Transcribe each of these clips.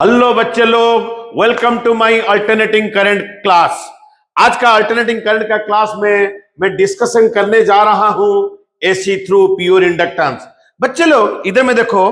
Hello बच्चे लोग, welcome to my alternating current class. आज का अल्टरनेटिंग करंट का क्लास में मैं डिस्कशन करने जा रहा हूं एसी थ्रू प्योर इंडक्टेंस। बच्चे लोग इधर में देखो,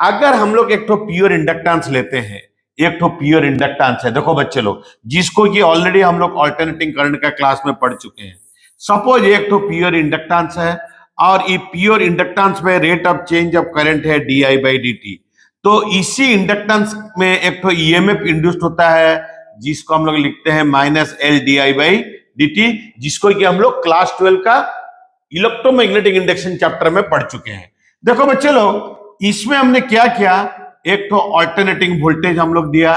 अगर हम लोग एक तो प्योर इंडक्टेंस लेते हैं, एक तो प्योर इंडक्टेंस है, देखो बच्चे लोग, जिसको कि ऑलरेडी हम लोग अल्टरनेटिंग करंट का क्लास में पढ़ चुके हैं। सपोज एक तो प्योर इंडक्टेंस है और ये प्योर इंडक्टेंस में rate of change of current है डी बाई डी टी। तो इसी इंडक्टेंस में एक तो ईएमएफ इंड्यूस्ड होता है, जिसको हम लोग लिखते हैं minus L D I by D T, जिसको कि हम लोग क्लास 12 का इलेक्ट्रोमैग्नेटिक इंडक्शन चैप्टर में पढ़ चुके हैं। देखो बच्चे लोग, इसमें हमने क्या किया, एक तो अल्टरनेटिंग वोल्टेज हम लोग दिया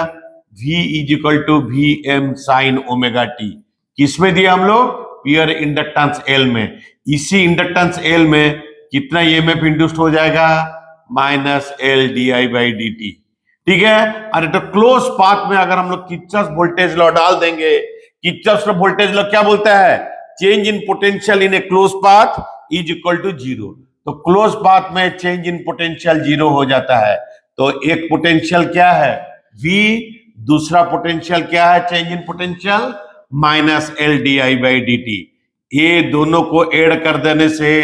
V is equal to V M sine omega T. किसमें दिया हम लोग? प्योर इंडक्टेंस एल में। इसी इंडक्टेंस एल में कितना ईएमएफ इंड्यूस्ड हो जाएगा? Minus L D I by D T. ठीक है। अरे तो क्लोज पाथ में अगर हम लोग किर्चॉफ वोल्टेज लॉ डाल देंगे, किर्चॉफ वोल्टेज लॉ क्या बोलता है? Change in potential in a close path is equal to zero. तो क्लोज पाथ में चेंज इन पोटेंशियल जीरो हो जाता है। तो एक पोटेंशियल क्या है? V, दूसरा पोटेंशियल क्या है change in potential? Minus L D I by D T. ये दोनों को ऐड कर देने से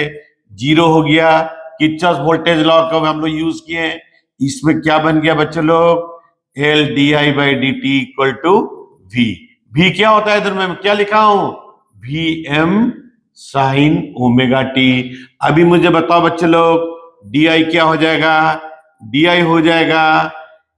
जीरो हो गया। किर्चॉफ वोल्टेज लॉ को हम लोग यूज किए, इसमें क्या बन गया बच्चे लोग? L D I by D T equal to V. V क्या होता है? इधर मैं क्या लिखा हूं? V M sine omega T. अभी मुझे बताओ बच्चे लोग, डी आई क्या हो जाएगा? डी आई हो जाएगा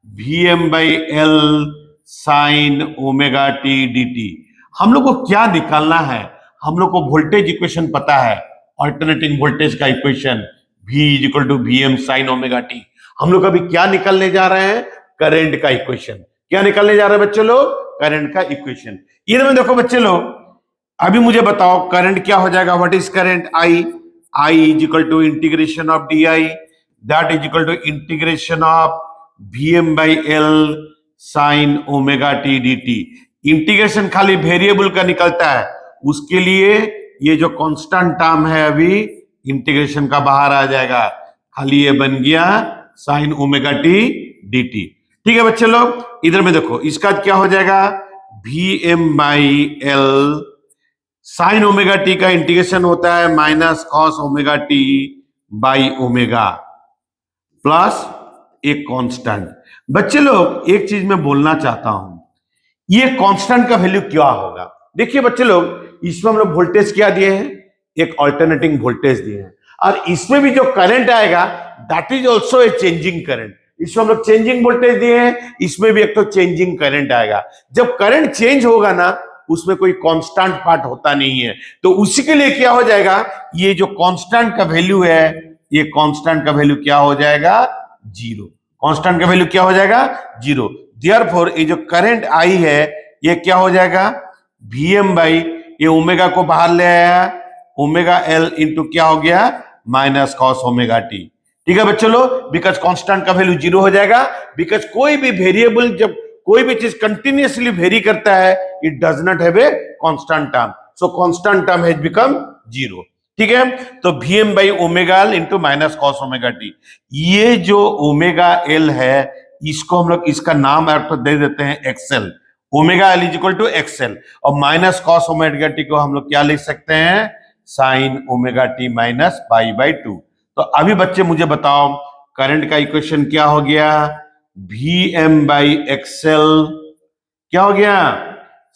V M by L sine omega T D T. हम लोग को क्या निकालना है? हम लोग को वोल्टेज इक्वेशन पता है, अल्टरनेटिंग वोल्टेज का equation V is equal to V M sine omega T. हम लोग अभी क्या निकालने जा रहे हैं? करंट का इक्वेशन। क्या निकालने जा रहे हैं बच्चे लोग? करंट का इक्वेशन। इधर में देखो बच्चे लोग, अभी मुझे बताओ करंट क्या हो जाएगा? What is current? I is equal to integration of D I, that is equal to integration of V M by L sine omega T D T. Integration खाली वेरिएबल का निकलता है, उसके लिए ये जो कांस्टेंट टर्म है अभी इंटीग्रेशन का बाहर आ जाएगा, खाली ये बन गया sine omega T D T. ठीक है बच्चे लोग, इधर में देखो, इसका क्या हो जाएगा? V M by L sine omega T का इंटीग्रेशन होता है minus cos omega T by omega plus एक कांस्टेंट। बच्चे लोग एक चीज मैं बोलना चाहता हूं, ये कांस्टेंट का वैल्यू क्या होगा? देखिए बच्चे लोग, इसमें हम लोग वोल्टेज क्या दिए हैं? एक अल्टरनेटिंग वोल्टेज दिए हैं, और इसमें भी जो करंट आएगा that is also a changing current. इसमें हम लोग चेंजिंग वोल्टेज दिए हैं, इसमें भी एक तो चेंजिंग करंट आएगा। जब करंट चेंज होगा ना, उसमें कोई कांस्टेंट पार्ट होता नहीं है, तो उसी के लिए क्या हो जाएगा? ये जो कांस्टेंट का वैल्यू है, ये कांस्टेंट का वैल्यू क्या हो जाएगा? जीरो। कांस्टेंट का वैल्यू क्या हो जाएगा? जीरो। देयरफॉर ये जो करंट आई है, ये क्या हो जाएगा? वी एम बाई, ये ओमेगा को बाहर ले आया, ओमेगा एल इंटू क्या हो गया? Minus cos omega T. ठीक है बच्चों लोग, बिकॉज कांस्टेंट का वैल्यू जीरो हो जाएगा। बिकॉज कोई भी वेरिएबल, जब कोई भी चीज कंटिन्यूअसली वेरी करता है, it does not have a constant term, so constant term has become zero. ठीक है, तो V M by omega L into minus cos omega T. ये जो ओमेगा एल है, इसको हम लोग इसका नाम दे देते हैं XL. Omega L is equal to XL, और माइनस कॉस ओमेगा टी को हम लोग क्या लिख सकते हैं? Sine omega T minus pi by two. तो अभी बच्चे मुझे बताओ, करंट का इक्वेशन क्या हो गया? वी एम बाई एक्सएल क्या हो गया?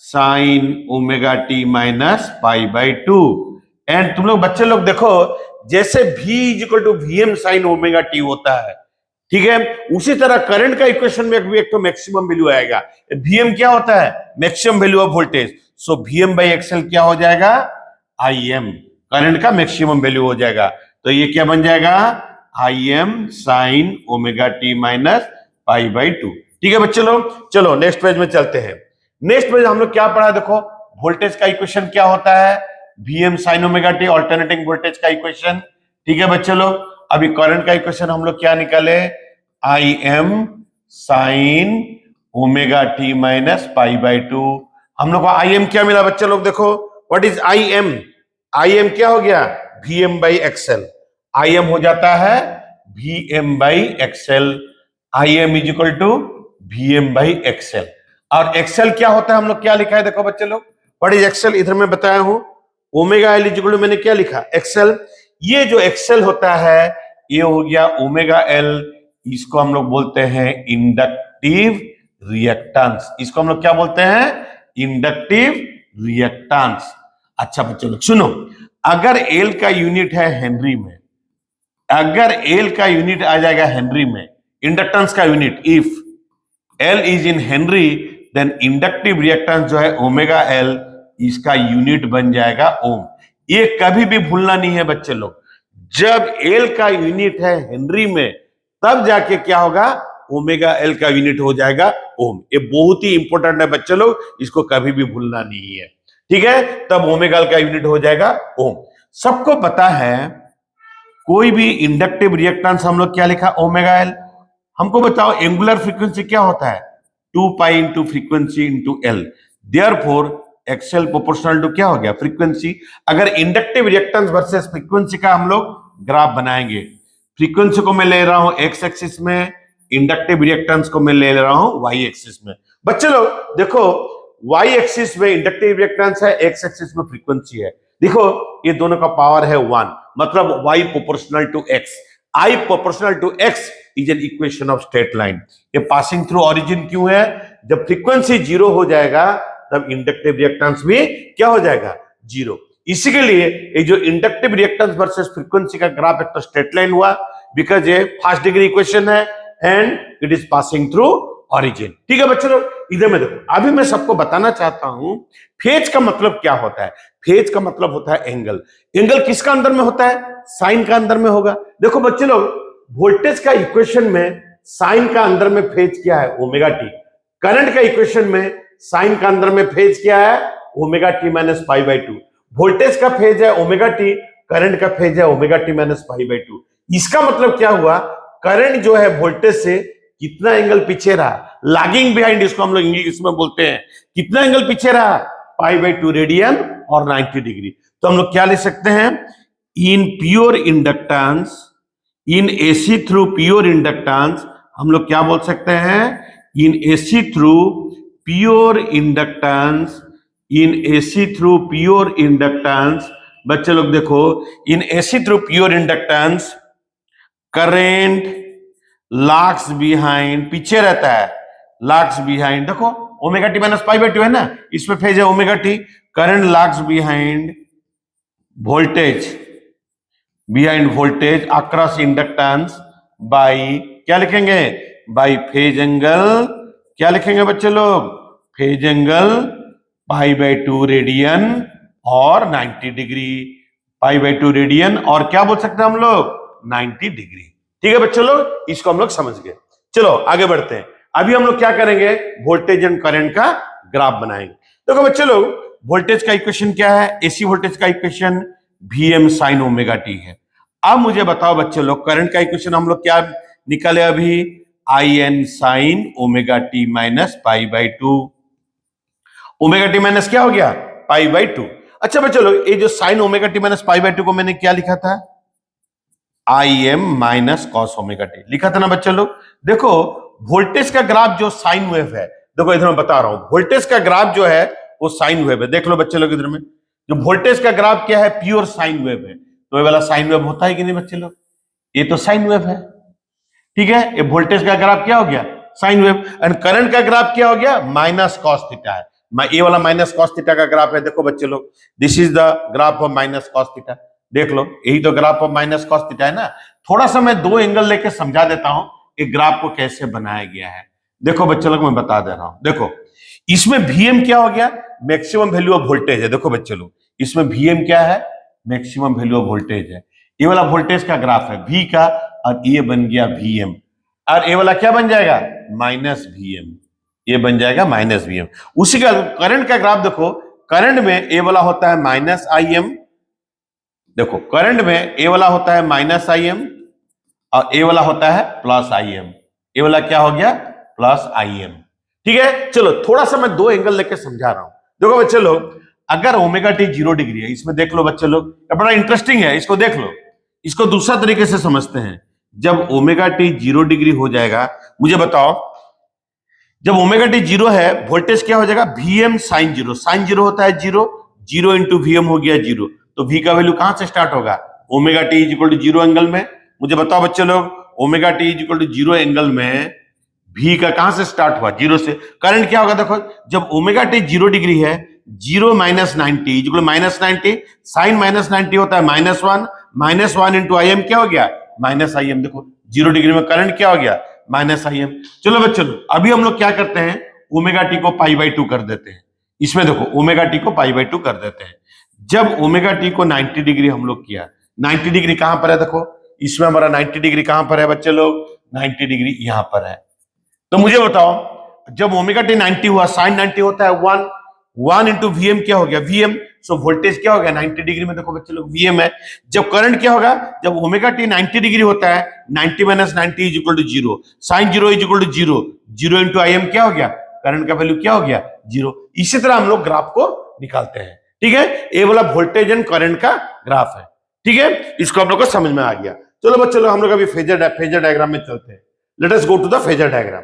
Sine omega T minus pi by two. And तुम लोग बच्चे लोग देखो, जैसे V is equal to V M sine omega T होता है, ठीक है, उसी तरह करंट का इक्वेशन में भी एक तो मैक्सिमम वैल्यू आएगा। Vm क्या होता है? Maximum value of voltage. So Vm by XL क्या हो जाएगा? Im, करंट का मैक्सिमम वैल्यू हो जाएगा। तो ये क्या बन जाएगा? Im sine omega T minus pi by to. ठीक है बच्चे लोग, चलो नेक्स्ट पेज में चलते हैं। नेक्स्ट पेज हम लोग क्या पढ़ा? देखो, वोल्टेज का इक्वेशन क्या होता है? Vm sign omega T, alternating voltage का इक्वेशन। ठीक है बच्चे लोग, अभी करंट का इक्वेशन हम लोग क्या निकाले? Im sine omega T minus pi by to. हम लोग को Im क्या मिला बच्चे लोग? देखो, व्हाट इज Im? Im क्या हो गया? Vm by XL. Im हो जाता है Vm by XL. Im is equal to Vm/XL। और एक्सएल क्या होता है, हम लोग क्या लिखा है, देखो बच्चे लोग, व्हाट इज एक्सएल, इधर मैं बताया हूं, ओमेगा एल इक्वल टू, मैंने क्या लिखा, एक्सएल। ये जो एक्सएल होता है ये हो गया ओमेगा एल, इसको हम लोग बोलते हैं इंडक्टिव रिएक्टेंस। इसको हम लोग क्या बोलते हैं, इंडक्टिव रिएक्टेंस। अच्छा बच्चों लोग सुनो, अगर एल का यूनिट है हेनरी में, अगर एल का यूनिट आ जाएगा हेनरी में, इंडक्टेंस का unit, if L is in henry, then inductive reactance जो है ओमेगा एल, इसका यूनिट बन जाएगा ओम। ये कभी भी भूलना नहीं है बच्चे लोग, जब एल का यूनिट है हेनरी में, तब जाके क्या होगा, ओमेगा एल का यूनिट हो जाएगा ओम। ये बहुत ही इंपॉर्टेंट है बच्चे लोग, इसको कभी भी भूलना नहीं है, ठीक है। तब ओमेगा एल का यूनिट हो जाएगा ओम। सबको पता है कोई भी इंडक्टिव रिएक्टेंस हम लोग क्या लिखा, ओमेगा एल। हमको बताओ एंगुलर फ्रीक्वेंसी क्या होता है, 2 pi into frequency into L, therefore XL proportional to क्या हो गया, फ्रीक्वेंसी। अगर इंडक्टिव रिएक्टेंस वर्सेस फ्रीक्वेंसी का हम लोग ग्राफ बनाएंगे, फ्रीक्वेंसी को मैं ले रहा हूं एक्स एक्सिस में, इंडक्टिव रिएक्टेंस को मैं ले रहा हूं वाई एक्सिस में। बच्चे लोग देखो, वाई एक्सिस में इंडक्टिव रिएक्टेंस है, एक्स एक्सिस में फ्रीक्वेंसी है। देखो ये दोनों का पावर है 1, मतलब y proportional to x, I proportional to x is an equation of straight line. ये पासिंग थ्रू ओरिजिन क्यों है, जब फ्रीक्वेंसी 0 हो जाएगा तब इंडक्टिव रिएक्टेंस भी क्या हो जाएगा, 0। इसी के लिए ये जो इंडक्टिव रिएक्टेंस वर्सेस फ्रीक्वेंसी का ग्राफ एक तो स्ट्रेट लाइन हुआ, बिकॉज ये फर्स्ट डिग्री इक्वेशन है and it is passing through origin. ठीक है बच्चों लोग, इधर में देखो, अभी मैं सबको बताना चाहता हूं फेज का मतलब क्या होता है। फेज का मतलब होता है एंगल। एंगल किसका अंदर में होता है, साइन का अंदर में होगा। देखो बच्चे लोग, वोल्टेज का इक्वेशन में साइन का अंदर में फेज क्या है, ओमेगा टी। करंट का इक्वेशन में साइन का अंदर में फेज क्या है, omega T minus pi by 2। Voltage का फेज है ओमेगा टी, करंट का फेज है omega T minus pi by 2। इसका मतलब क्या हुआ, करंट जो है वोल्टेज से कितना एंगल पीछे रहा, लैगिंग बिहाइंड, इसको हम लोग इंग्लिश में बोलते हैं। कितना एंगल पीछे रहा, पाई बाई 2 रेडियन और 90 डिग्री। तो हम लोग क्या लिख सकते हैं, in pure inductance, in AC through pure inductance, हम लोग क्या बोल सकते हैं, in AC through pure inductance, in AC through pure inductance. बच्चे लोग देखो, in AC through pure inductance current lags behind, पीछे रहता है, लैग्स बिहाइंड। देखो omega T minus pi by 2 है ना, इसमें फेज है omega T. Current lags behind voltage, behind voltage across inductance by, क्या लिखेंगे, बाई फेज एंगल। क्या लिखेंगे बच्चे लोग, phase angle pi by 2 radian और 90 डिग्री। पाई बाई 2 रेडियन और क्या बोल सकते हैं हम लोग, 90 डिग्री। ठीक है बच्चों लोग, इसको हम लोग समझ गए। चलो आगे बढ़ते हैं। अभी हम लोग क्या करेंगे, वोल्टेज एंड करंट का ग्राफ बनाएंगे। देखो बच्चे लोग, वोल्टेज का इक्वेशन क्या है, एसी वोल्टेज का equation Vm sign omega T है। अब मुझे बताओ बच्चे लोग, करंट का इक्वेशन हम लोग क्या निकाले अभी, In sign omega T minus pi by 2। Omega T minus क्या हो गया, पाई बाई 2। अच्छा बच्चे लोग, ये जो sign omega T minus pi by 2 को मैंने क्या लिखा था, Im minus cos omega T लिखा था ना बच्चे लोग। देखो वोल्टेज का ग्राफ जो साइन वेव है, देखो इधर मैं बता रहा हूं, वोल्टेज का ग्राफ जो है वो साइन वेव है। देख लो बच्चे लोग, इधर में जो वोल्टेज का ग्राफ क्या है, प्योर साइन वेव है। तो ये वाला साइन वेव होता है कि नहीं बच्चे लोग, ये तो साइन वेव है। ठीक है, ये वोल्टेज का ग्राफ क्या हो गया, साइन वेव। एंड करंट का ग्राफ क्या हो गया, माइनस कॉस थीटा है। ये वाला माइनस कॉस थीटा का ग्राफ है। देखो बच्चे लोग, this is the graph of minus cos theta. देख लो, यही तो graph of minus cos theta है ना। थोड़ा सा मैं दो एंगल लेके समझा देता हूं एक ग्राफ को कैसे बनाया गया है। देखो बच्चे लोग, मैं बता दे रहा हूं। देखो इसमें Vm क्या हो गया, मैक्सिमम वैल्यू ऑफ वोल्टेज है। देखो बच्चे लोग, इसमें Vm क्या है, मैक्सिमम वैल्यू ऑफ वोल्टेज है। ये वाला वोल्टेज का ग्राफ है V का, और ये बन गया Vm, और ये वाला क्या बन जाएगा, माइनस Vm। ये बन जाएगा माइनस Vm। उसी का करंट का ग्राफ देखो, करंट में ए वाला होता है माइनस Im। देखो करंट में ए वाला होता है माइनस Im और ए वाला होता है प्लस Im। ए वाला क्या हो गया, प्लस Im। ठीक है, चलो थोड़ा सा मैं दो एंगल लेके समझा रहा हूं। देखो बच्चे लोग, अगर ओमेगा टी 0 डिग्री है, इसमें देख लो बच्चे लोग, बड़ा इंटरेस्टिंग है, इसको देख लो। इसको दूसरा तरीके से समझते हैं। जब ओमेगा टी 0 डिग्री हो जाएगा, मुझे बताओ जब ओमेगा टी जीरो है वोल्टेज क्या हो जाएगा Vm sine zero, sine zero होता है जीरो, जीरो इंटू Vm हो गया जीरो, तो V का वैल्यू कहां से स्टार्ट होगा omega T is equal to zero angle में। मुझे बताओ बच्चे लोग omega T is equal to zero angle में V का कहां से स्टार्ट हुआ जीरो से, करंट क्या होगा देखो जब ओमेगा टी जीरो डिग्री है, zero minus 90 is equal minus 90, sine minus 90 होता है minus one into I M क्या हो गया माइनस आई एम। देखो जीरो डिग्री में करंट क्या हो गया माइनस आई एम। चलो बच्चों अभी हम लोग क्या करते हैं ओमेगा टी को पाई बाई टू कर देते हैं, इसमें देखो ओमेगा टी को पाई बाई टू कर देते हैं। जब ओमेगा टी को 90 डिग्री हम लोग किया, 90 डिग्री कहां पर है देखो इसमें हमारा 90 डिग्री कहां पर है बच्चे लोग 90 डिग्री यहां पर है। तो मुझे बताओ जब ओमेगा टी 90 हुआ साइन 90 होता है वन इंटू वीएम क्या हो गया वीएम, सो वोल्टेज क्या हो गया 90 डिग्री में देखो बच्चे लोग वीएम है। जब करंट क्या होगा जब ओमेगा टी 90 डिग्री होता है 90 minus 90 is equal to zero, sine zero is equal to zero, zero into I M क्या हो गया करंट का वैल्यू क्या हो गया जीरो। इसी तरह हम लोग ग्राफ को निकालते हैं, ठीक है। ये वाला वोल्टेज एंड करंट का ग्राफ है, ठीक है, इसको हम लोग को समझ में आ गया। चलो बच्चों हम लोग अभी फेजर डायग्राम में चलते हैं। Let us go to the phasor diagram,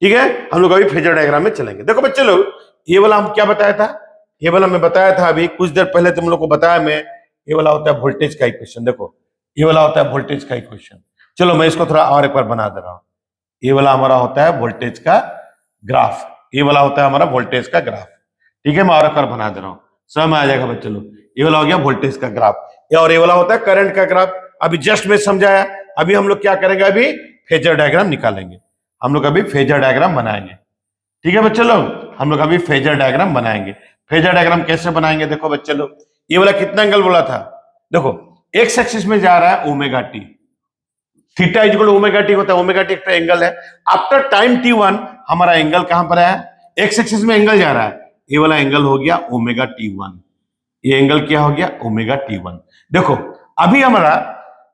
ठीक है। हम लोग अभी फेजर डायग्राम में चलेंगे। देखो बच्चे लोग ये वाला हम क्या बताया था, ये वाला मैं बताया था अभी कुछ देर पहले तुम लोग को बताया मैं, ये वाला होता है वोल्टेज का इक्वेशन। देखो ये वाला होता है वोल्टेज का इक्वेशन। चलो मैं इसको थोड़ा और एक बार बना दे रहा हूं। ये वाला हमारा होता है वोल्टेज का ग्राफ, ये वाला होता है हमारा वोल्टेज का ग्राफ, ठीक है। मैं और एक बार बना दे रहा हूं, समझ में आ जाएगा बच्चे लोग। ये वाला हो गया वोल्टेज का ग्राफ और ये वाला होता है करंट का ग्राफ। अभी जस्ट मैं समझाया, अभी हम लोग क्या करेंगे अभी फेजर डायग्राम निकालेंगे, हम लोग अभी फेजर डायग्राम बनाएंगे, ठीक है बच्चे लोग। हम लोग अभी फेजर डायग्राम बनाएंगे। फेजर डायग्राम कैसे बनाएंगे देखो बच्चे लोग, ये वाला कितना एंगल बोला था देखो एक्स एक्सिस में जा रहा है omega T, theta is equal to omega T होता है, ओमेगा टी एक एंगल है। आफ्टर टाइम t1 हमारा एंगल कहां पर है एक्स एक्सिस में एंगल जा रहा है, ये वाला एंगल हो गया ओमेगा t1, ये एंगल क्या हो गया ओमेगा t1। देखो अभी हमारा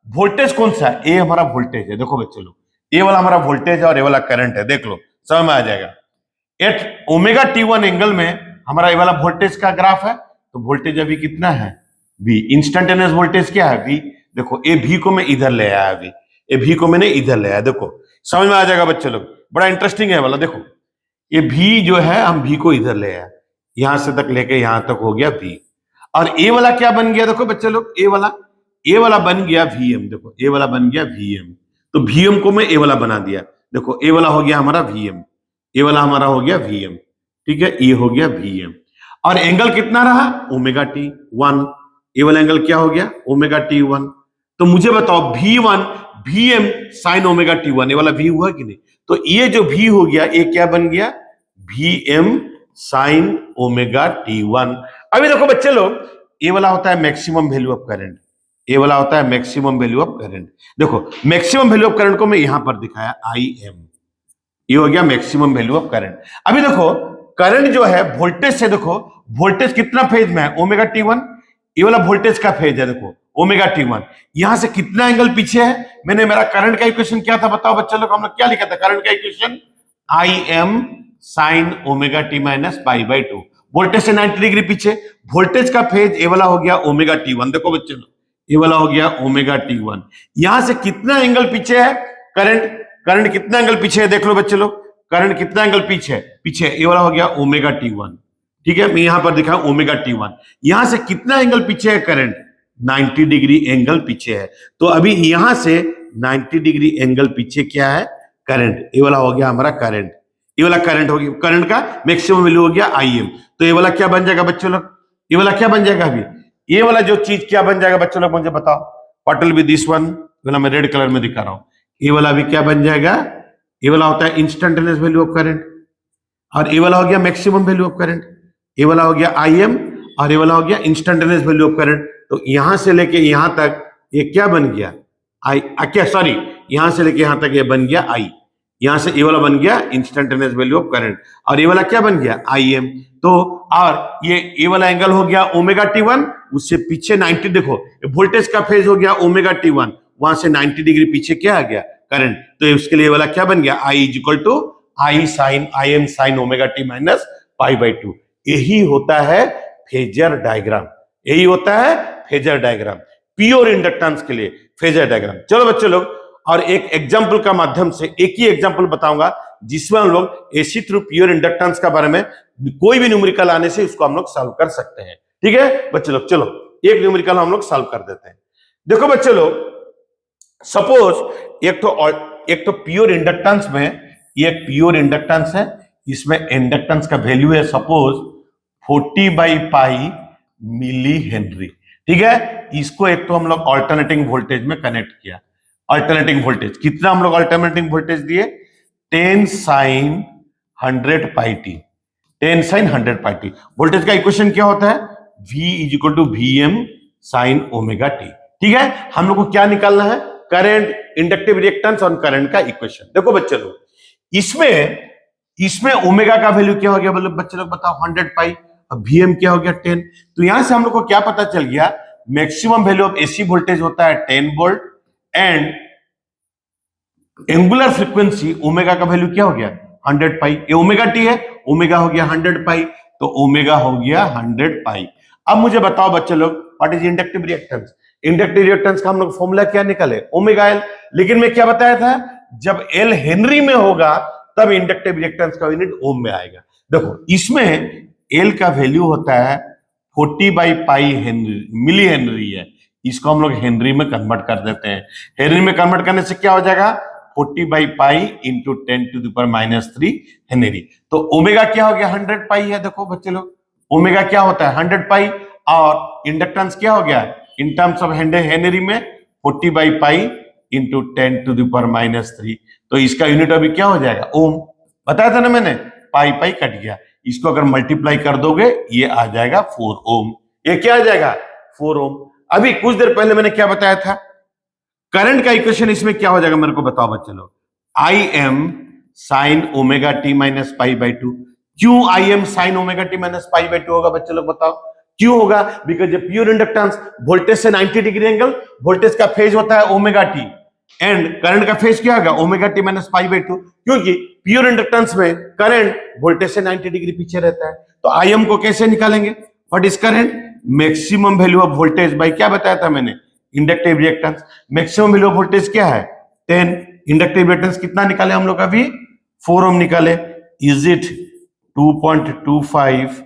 वोल्टेज कौन सा है, ये हमारा वोल्टेज है। देखो बच्चे लोग ये वाला हमारा वोल्टेज है और ये वाला करंट है, देख लो समझ में आ जाएगा। एट ओमेगा t1 एंगल में हमारा ये वाला वोल्टेज का ग्राफ है, तो वोल्टेज अभी कितना है v, इंस्टेंटेनियस वोल्टेज क्या है v। देखो ये v को मैं इधर ले आया, अभी ये v को मैंने इधर ले आया, देखो समझ में आ जाएगा बच्चे लोग, बड़ा इंटरेस्टिंग है वाला। देखो ये v जो है हम v को इधर ले आया, यहां से तक लेके यहां तक हो गया v, और ये वाला क्या बन गया देखो बच्चे लोग ये वाला बन गया vm। देखो ये वाला बन गया vm, तो vm को मैं ये वाला बना दिया। देखो ये वाला हो गया हमारा vm, ये वाला हमारा हो गया vm, ठीक है, ये हो गया vm। और एंगल कितना रहा ओमेगा टी 1, ये वाला एंगल क्या हो गया ओमेगा टी 1। तो मुझे बताओ v1 vm sign omega T 1, ये वाला v हुआ कि नहीं, तो ये जो v हो गया ये क्या बन गया vm साइन ओमेगा टी 1। अभी देखो बच्चे लोग ये वाला होता है मैक्सिमम वैल्यू ऑफ करंट, ये वाला होता है मैक्सिमम वैल्यू ऑफ करंट। देखो मैक्सिमम वैल्यू ऑफ करंट को मैं यहां पर दिखाया IM, ये हो गया मैक्सिमम वैल्यू ऑफ करंट। अभी देखो करंट जो है वोल्टेज से, देखो वोल्टेज कितना फेज में है ओमेगा t1, ये वाला वोल्टेज का फेज है देखो ओमेगा t1, यहां से कितना एंगल पीछे है। मैंने मेरा करंट का इक्वेशन क्या था बताओ बच्चे लोग, हम लोग क्या लिखा था करंट का equation IM sine omega T minus pi by to, voltage से 90 डिग्री पीछे, वोल्टेज का फेज ये वाला हो गया ओमेगा t1। देखो बच्चे लोग ये वाला हो गया ओमेगा t1, यहां से कितना एंगल पीछे है करंट कितना एंगल पीछे है देख लो बच्चे लोग, करंट कितना एंगल पीछे ये वाला हो गया ओमेगा t1, ठीक है। मैं यहां पर दिखा ओमेगा t1, यहां से कितना एंगल पीछे है करंट 90 डिग्री एंगल पीछे है। तो अभी यहां से 90 डिग्री एंगल पीछे क्या है करंट, ये वाला हो गया हमारा करंट, ये वाला करंट हो गया, करंट का मैक्सिमम वैल्यू हो गया IM। तो ये वाला क्या बन जाएगा बच्चों लोग, ये वाला क्या बन जाएगा अभी, ये वाला जो चीज क्या बन जाएगा बच्चों लोग मुझे बताओ, what will be this one, वाला मैं रेड कलर में दिखा रहा हूं, ये वाला भी क्या बन जाएगा, ये वाला होता है इंस्टेंटेनियस वैल्यू ऑफ करंट, और ये वाला हो गया मैक्सिमम वैल्यू ऑफ करंट, ये वाला हो गया IM और ये वाला हो गया इंस्टेंटेनियस वैल्यू ऑफ करंट। तो यहां से लेके यहां तक ये क्या बन गया यहां से लेके यहां तक ये बन गया I, यहां से ये वाला बन गया इंस्टेंटेनियस वैल्यू ऑफ करंट, और ये वाला क्या बन गया IM। तो और ये वाला एंगल हो गया ओमेगा t1, उससे पीछे 90, देखो वोल्टेज का फेज हो गया ओमेगा t1, वहां से 90 डिग्री पीछे क्या आ गया करंट, तो उसके लिए वाला क्या बन गया I is equal to IM sine omega T minus pi by two. यही होता है फेजर डायग्राम, यही होता है फेजर डायग्राम, प्योर इंडक्टेंस के लिए फेजर डायग्राम। चलो बच्चे लोग और एक एग्जाम्पल का माध्यम से, एक ही एग्जाम्पल बताऊंगा जिसमें हम लोग एसी थ्रू प्योर इंडक्टेंस का बारे में कोई भी न्यूमेरिकल आने से इसको हम लोग सॉल्व कर सकते हैं। ठीक है बच्चे लोग, चलो एक न्यूमेरिकल हम लोग सॉल्व कर देते हैं। देखो बच्चे लोग, सपोज एक तो प्योर इंडक्टेंस में, ये प्योर इंडक्टेंस है, इसमें इंडक्टेंस का वैल्यू है सपोज 40/पाई मिली हेनरी। ठीक है, इसको एक तो हम लोग अल्टरनेटिंग वोल्टेज में कनेक्ट किया। अल्टरनेटिंग वोल्टेज कितना हम लोग अल्टरनेटिंग वोल्टेज दिए, 10 sin 100πt, 10 sin 100πt। Voltage का इक्वेशन क्या होता है, V = Vm sin ωt। ठीक है, हम लोग को क्या निकालना है, करंट, इंडक्टिव रिएक्टेंस और करंट का इक्वेशन। देखो बच्चे लोग, इसमें ओमेगा का वैल्यू क्या हो गया, मतलब बच्चे लोग बताओ 100π, अब Vm क्या हो गया 10। तो यहां से हम लोग को क्या पता चल गया, maximum value of AC voltage होता है 10 volt and angular frequency omega का वैल्यू क्या हो गया 100π। ये ओमेगा टी है, ओमेगा हो गया 100π, तो ओमेगा हो गया 100π। अब मुझे बताओ बच्चे लोग, what is inductive reactance. Inductive reactance का हम लोग फॉर्मूला क्या निकाले, ओमेगा एल। लेकिन मैं क्या बताया था, जब एल हेनरी में होगा तब इंडक्टिव रिएक्टेंस का यूनिट ओम में आएगा। देखो इसमें एल का वैल्यू होता है 40/पाई हेनरी, मिली हेनरी है, इसको हम लोग हेनरी में कन्वर्ट कर देते हैं। हेनरी में कन्वर्ट करने से क्या हो जाएगा, 40/पाई इंटू 10⁻³ हेनरी। तो ओमेगा क्या हो गया 100π है। देखो बच्चे लोग, ओमेगा क्या होता है 100π, और इंडक्टेंस क्या हो गया इन टर्म्स ऑफ हेनरी में 40/पाई इंटू 10⁻³ तो इसका यूनिट अभी क्या हो जाएगा ओम। बताया था ना मैंने, पाई पाई कट गया, इसको अगर मल्टीप्लाई कर दोगे ये आ जाएगा 4 ओम। ये क्या आ जाएगा 4 ओम। अभी कुछ देर पहले मैंने क्या बताया था, करंट का इक्वेशन इसमें क्या हो जाएगा मेरे को बताओ बच्चे लोग, Im sin ωt-π/2। क्यों Im sin ωt-π/2 होगा बच्चे लोग बताओ, क्यों होगा, बिकॉज ये प्योर इंडक्टेंस, वोल्टेज से 90 डिग्री एंगल, वोल्टेज का फेज होता है ओमेगा टी एंड करंट का फेज क्या होगा ωt-π/2, क्योंकि प्योर इंडक्टेंस में करंट वोल्टेज से 90 डिग्री पीछे रहता है। तो Im को कैसे निकालेंगे, what is current, maximum value of voltage bye क्या बताया था मैंने, inductive reactance. Maximum value of voltage क्या है 10, इंडक्टिव रिएक्टेंस कितना निकाले हम लोग अभी 4 ओम निकाले। Is it 2.25,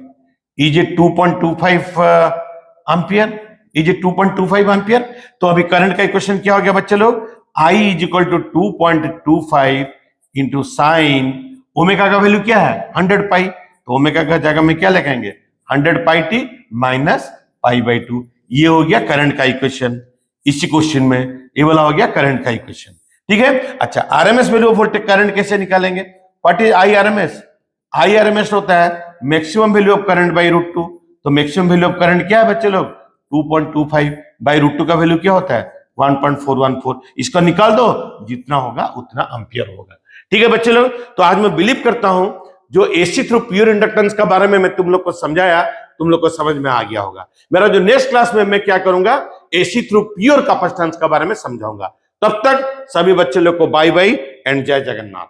is it 2.25 ampere, is it 2.25 ampere. तो अभी करंट का इक्वेशन क्या हो गया बच्चे लोग, I = 2.25 इंटू साइन ओमेगा का वैल्यू क्या है 100π, तो ओमेगा का जगह में क्या लगाएंगे 100πt माइनस π/2। ये हो गया करंट का इक्वेशन। इसी क्वेश्चन में ये वाला हो गया करंट का इक्वेशन। ठीक है, अच्छा RMS value of voltage current कैसे निकालेंगे, व्हाट इज IRMS। IRMS होता है maximum value of current by √2। तो मैक्सिमम वैल्यू ऑफ करंट क्या है बच्चे लोग 2.25 बाई √2 का वैल्यू क्या होता है 1.414। इसका निकाल दो, जितना होगा उतना एम्पियर होगा। ठीक है बच्चे लोग, तो आज मैं बिलीव करता हूं जो एसी थ्रू प्योर इंडक्टेंस के बारे में मैं तुम लोग को समझाया, तुम लोग को समझ में आ गया होगा। मेरा जो नेक्स्ट क्लास में मैं क्या करूंगा, एसी थ्रू प्योर कैपेसिटेंस के बारे में समझाऊंगा। तब तक सभी बच्चे लोग को बाय बाय एंड जय जगन्नाथ।